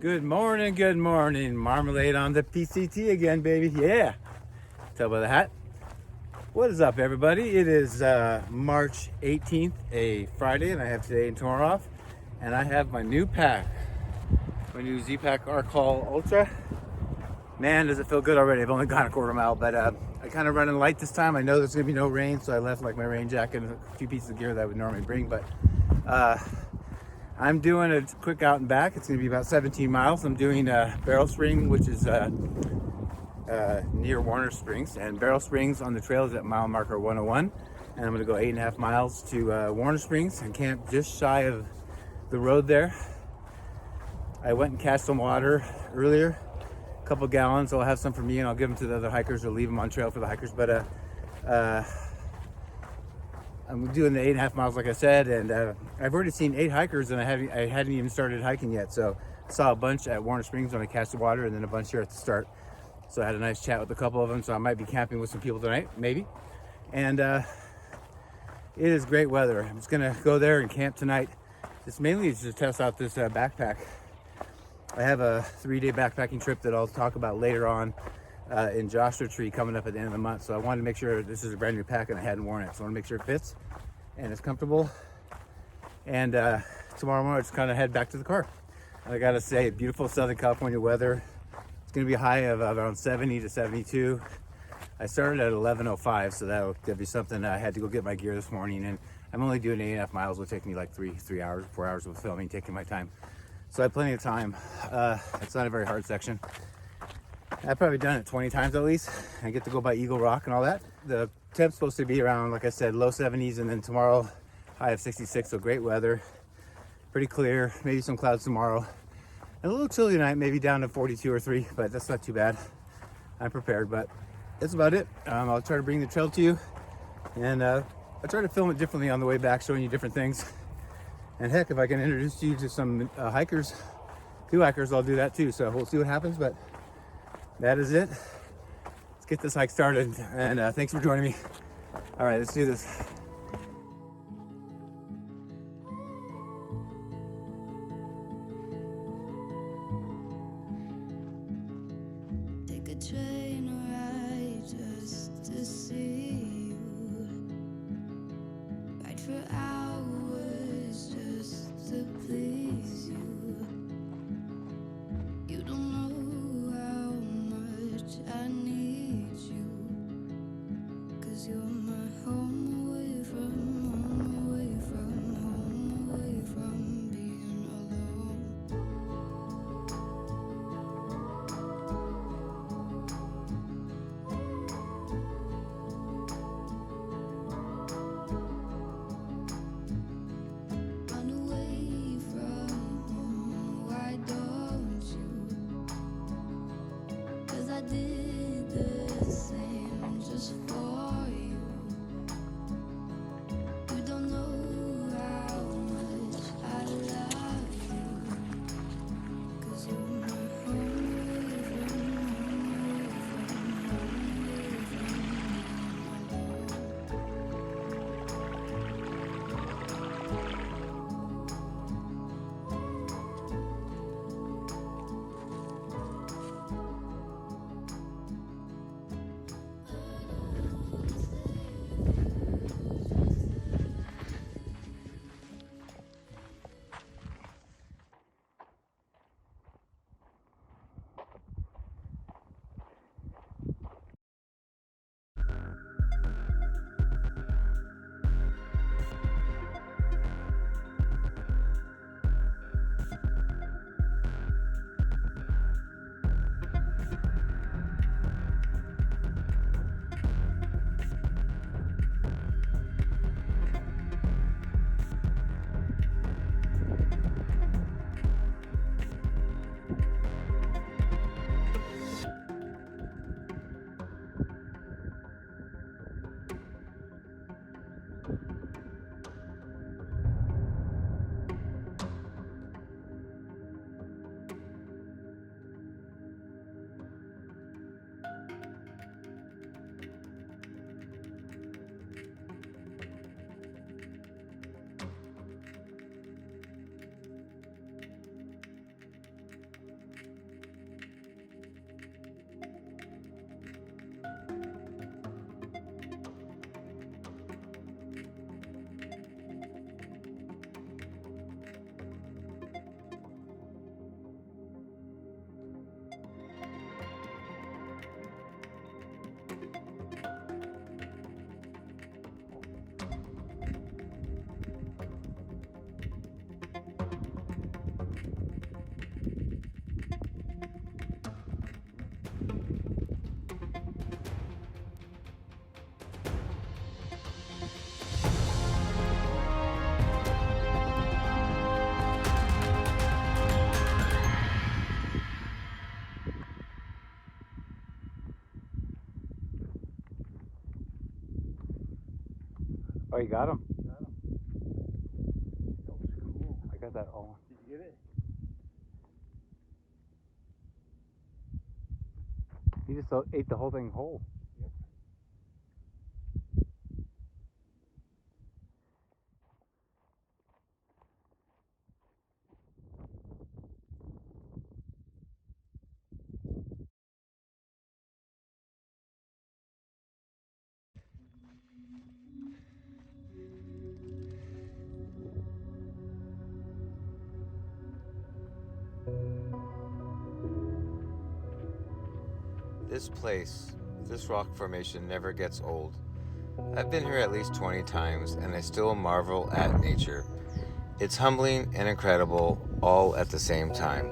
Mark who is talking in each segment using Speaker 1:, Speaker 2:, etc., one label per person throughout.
Speaker 1: Good morning. Marmalade on the PCT again, baby. Yeah. Tell by the hat. What is up, everybody? It is March 18th, a Friday, and I have today and tomorrow off. And I have my new pack, my new Z-Pack Arcall Ultra. Man, does it feel good already. I've only gone a quarter mile, but I kind of running light this time. I know there's going to be no rain, so I left like my rain jacket and a few pieces of gear that I would normally bring, but I'm doing a quick out and back. It's going to be about 17 miles. I'm doing Barrel Spring, which is near Warner Springs, and Barrel Springs on the trail is at mile marker 101, and I'm going to go 8.5 miles to Warner Springs and camp just shy of the road there. I went and cast some water earlier, a couple gallons. I'll have some for me and I'll give them to the other hikers or leave them on trail for the hikers, but I'm doing the 8.5 miles, like I said, and I've already seen 8 hikers, and I hadn't even started hiking yet. So I saw a bunch at Warner Springs when I cast the water, and then a bunch here at the start. So I had a nice chat with a couple of them. So I might be camping with some people tonight, maybe. And it is great weather. I'm just gonna go there and camp tonight. Just mainly to test out this backpack. I have a 3-day backpacking trip that I'll talk about later on in Joshua Tree coming up at the end of the month. So I wanted to make sure this is a brand new pack and I hadn't worn it. So I want to make sure it fits and it's comfortable. And tomorrow morning, I just kind of head back to the car. I gotta say, beautiful Southern California weather. It's gonna be a high of around 70 to 72. I started at 11:05, so that'll be something. I had to go get my gear this morning, and I'm only doing 8.5 miles. It'll take me like 4 hours of filming, taking my time. So I have plenty of time. It's not a very hard section. I've probably done it 20 times at least. I get to go by Eagle Rock and all that. The temp's supposed to be around, like I said, low 70s, and then tomorrow high of 66, so great weather. Pretty clear, maybe some clouds tomorrow. And a little chilly tonight, maybe down to 42 or 3, but that's not too bad. I'm prepared, but that's about it. I'll try to bring the trail to you, and I'll try to film it differently on the way back, showing you different things. And heck, if I can introduce you to some hikers, 2 hikers, I'll do that too. So we'll see what happens, but that is it. Let's get this hike started, and thanks for joining me. All right, let's do this.
Speaker 2: Take a train ride just to see you. Ride for hours just to please you. You don't know how much I need you, 'cause you're my home away from home, away from home, away from being alone. Run away from home, why don't you? 'Cause I did the same just for you. You don't know how much I love you, 'cause you're my home away from home, away from home, away from
Speaker 1: Oh, you got him?
Speaker 3: Got him. That was cool.
Speaker 1: I got that all.
Speaker 3: Did you get it?
Speaker 1: He just ate the whole thing whole.
Speaker 3: Yep.
Speaker 4: This place, this rock formation never gets old. I've been here at least 20 times and I still marvel at nature. It's humbling and incredible all at the same time.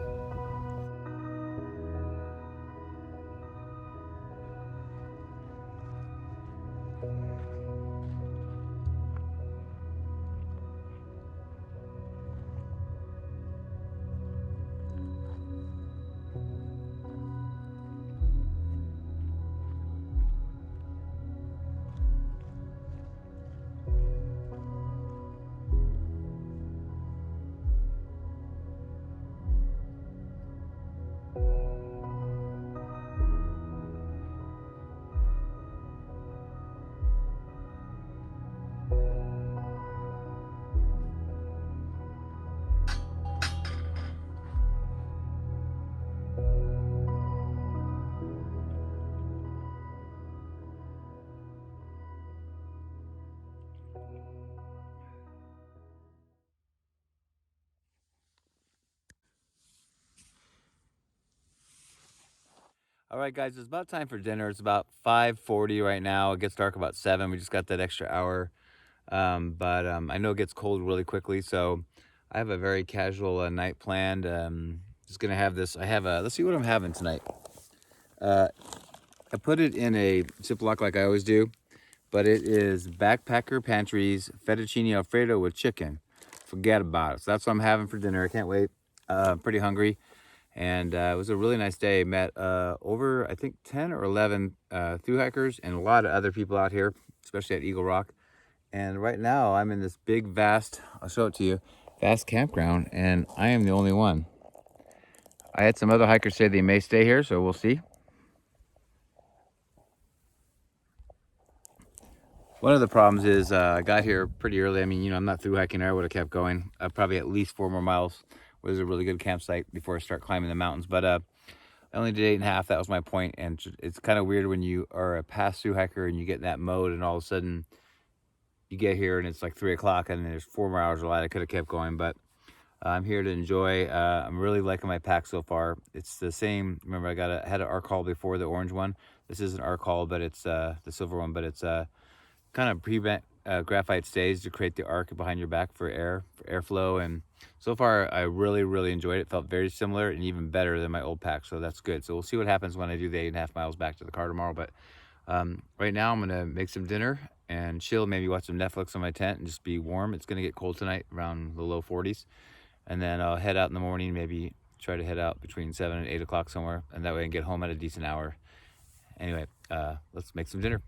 Speaker 1: All right, guys, it's about time for dinner. It's about 5:40 right now. It gets dark about 7. We just got that extra hour. But I know it gets cold really quickly, so I have a very casual night planned. Just gonna have this. Let's see what I'm having tonight. I put it in a Ziploc like I always do, but it is Backpacker Pantry's fettuccine alfredo with chicken. Forget about it. So that's what I'm having for dinner. I can't wait. Pretty hungry. And it was a really nice day. Met over, I think, 10 or 11 thru hikers and a lot of other people out here, especially at Eagle Rock. And right now I'm in this big, vast, I'll show it to you, vast campground, and I am the only one. I had some other hikers say they may stay here, so we'll see. One of the problems is I got here pretty early. I mean, I'm not through hiking there. I would have kept going. Probably at least 4 more miles, where there's a really good campsite before I start climbing the mountains. But I only did 8.5. That was my point. And it's kind of weird when you are a pass-through hiker and you get in that mode, and all of a sudden you get here and it's like 3 o'clock and there's 4 more hours of light. I could have kept going, but I'm here to enjoy. I'm really liking my pack so far. It's the same. Remember, I had an arc haul before, the orange one. This is an arc haul, but it's the silver one, but it's kind of prevent graphite stays to create the arc behind your back for airflow. And so far I really enjoyed it. Felt very similar and even better than my old pack, so that's good. So we'll see what happens when I do the 8.5 miles back to the car tomorrow. But right now I'm gonna make some dinner and chill, maybe watch some Netflix on my tent and just be warm. It's gonna get cold tonight, around the low 40s, and then I'll head out in the morning, maybe try to head out between 7 and 8 o'clock somewhere, and that way I can get home at a decent hour. Anyway, let's make some dinner.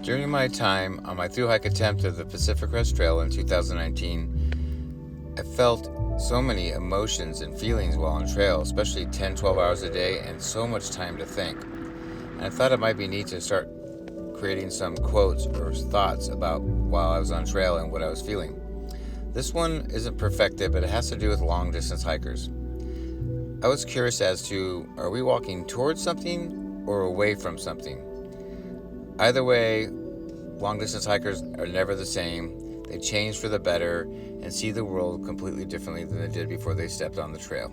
Speaker 4: During my time on my thru hike attempt of the Pacific Crest Trail in 2019, I felt so many emotions and feelings while on trail, especially 10-12 hours a day and so much time to think. And I thought it might be neat to start creating some quotes or thoughts about while I was on trail and what I was feeling. This one isn't perfected, but it has to do with long distance hikers. I was curious as to, are we walking towards something or away from something? Either way, long distance hikers are never the same. They change for the better and see the world completely differently than they did before they stepped on the trail.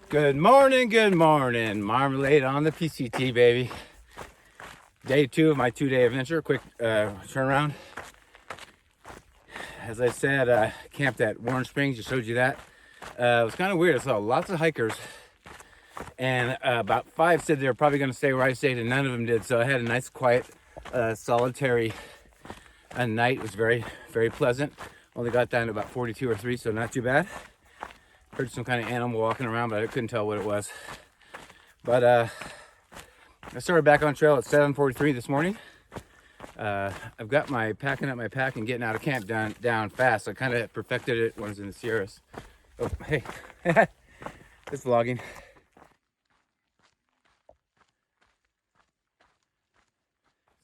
Speaker 1: Good morning, good morning. Marmalade on the PCT, baby. Day 2 of my 2-day adventure. Quick turnaround. As I said, camped at Warren Springs. Just showed you that. It was kind of weird. I saw lots of hikers, and about 5 said they were probably going to stay where I stayed, and none of them did. So I had a nice, quiet, solitary night. It was very, very pleasant. Only got down to about 42 or 3, so not too bad. Heard some kind of animal walking around, but I couldn't tell what it was. But I started back on trail at 7:43 this morning. I've got my packing up my pack and getting out of camp down fast. I kind of perfected it when I was in the Sierras. Oh, hey, it's vlogging.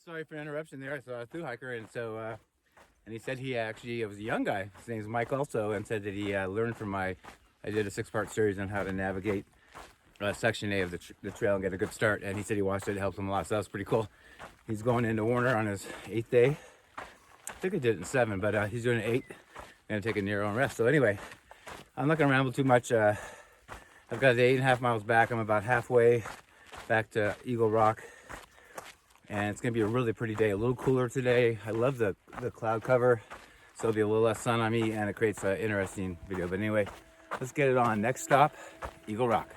Speaker 1: Sorry for the interruption there. I saw a thru hiker, and so and he said he actually was a young guy. His name's Mike also, and said that he learned from I did a 6-part series on how to navigate Section A of the trail and get a good start. And he said he watched it. It helped him a lot. So that was pretty cool. He's going into Warner on his 8th day. I think he did it in 7, but he's doing it 8. Gonna take a narrow rest. So anyway, I'm not gonna ramble too much. I've got the 8.5 miles back. I'm about halfway back to Eagle Rock, and it's gonna be a really pretty day. A little cooler today. I love the cloud cover, so there'll be a little less sun on me, and it creates an interesting video. But anyway, let's get it on. Next stop, Eagle Rock.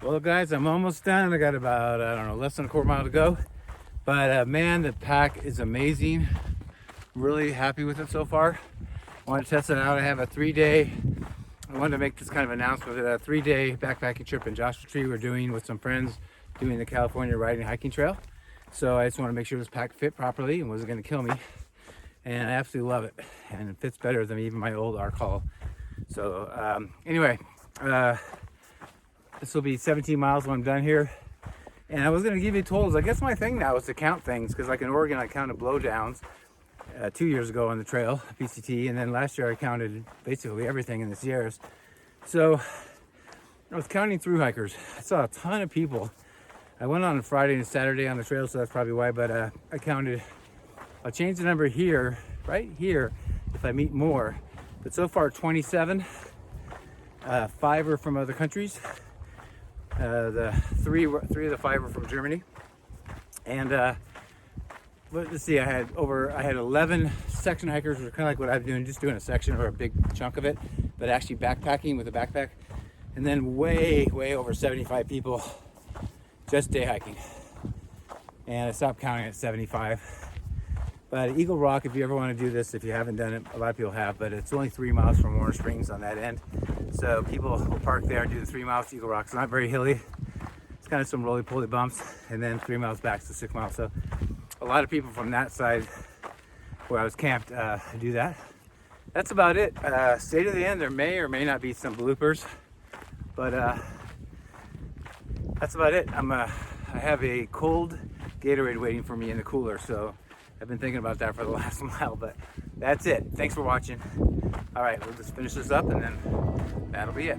Speaker 1: Well, guys, I'm almost done. I got about, I don't know, less than a quarter mile to go. But man, the pack is amazing. Really happy with it so far. I want to test it out. I have a 3-day, I wanted to make this kind of announcement, a 3-day backpacking trip in Joshua Tree we're doing with some friends, doing the California Riding Hiking Trail. So I just want to make sure this pack fit properly and wasn't going to kill me. And I absolutely love it. And it fits better than even my old Arc Haul. So anyway, this will be 17 miles when I'm done here. And I was going to give you totals. I guess my thing now is to count things, because like in Oregon, I counted blowdowns 2 years ago on the trail, PCT, and then last year I counted basically everything in the Sierras. So I was counting through hikers. I saw a ton of people. I went on a Friday and Saturday on the trail, so that's probably why, but I counted. I'll change the number here, right here, if I meet more. But so far, 27. 5 are from other countries. The three of the 5 were from Germany. And let's see, I had 11 section hikers, which are kind of like what I'm doing, just doing a section or a big chunk of it, but actually backpacking with a backpack. And then way over 75 people just day hiking. And I stopped counting at 75. But Eagle Rock, if you ever want to do this, if you haven't done it, a lot of people have, but it's only 3 miles from Warner Springs on that end. So people will park there and do the 3 miles to Eagle Rock. It's not very hilly. It's kind of some roly-poly bumps, and then 3 miles back to 6 miles. So a lot of people from that side where I was camped do that. That's about it. Stay to the end. There may or may not be some bloopers, but that's about it. I have a cold Gatorade waiting for me in the cooler, so I've been thinking about that for the last mile, but that's it. Thanks for watching. All right, we'll just finish this up and then that'll be it.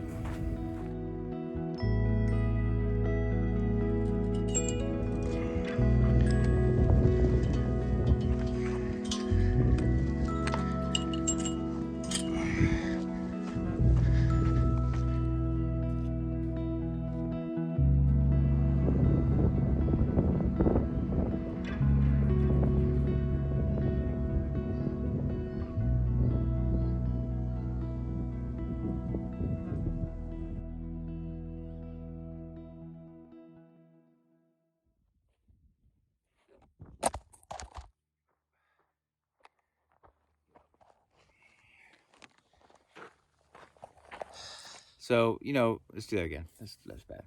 Speaker 1: So, let's do that again. That's bad.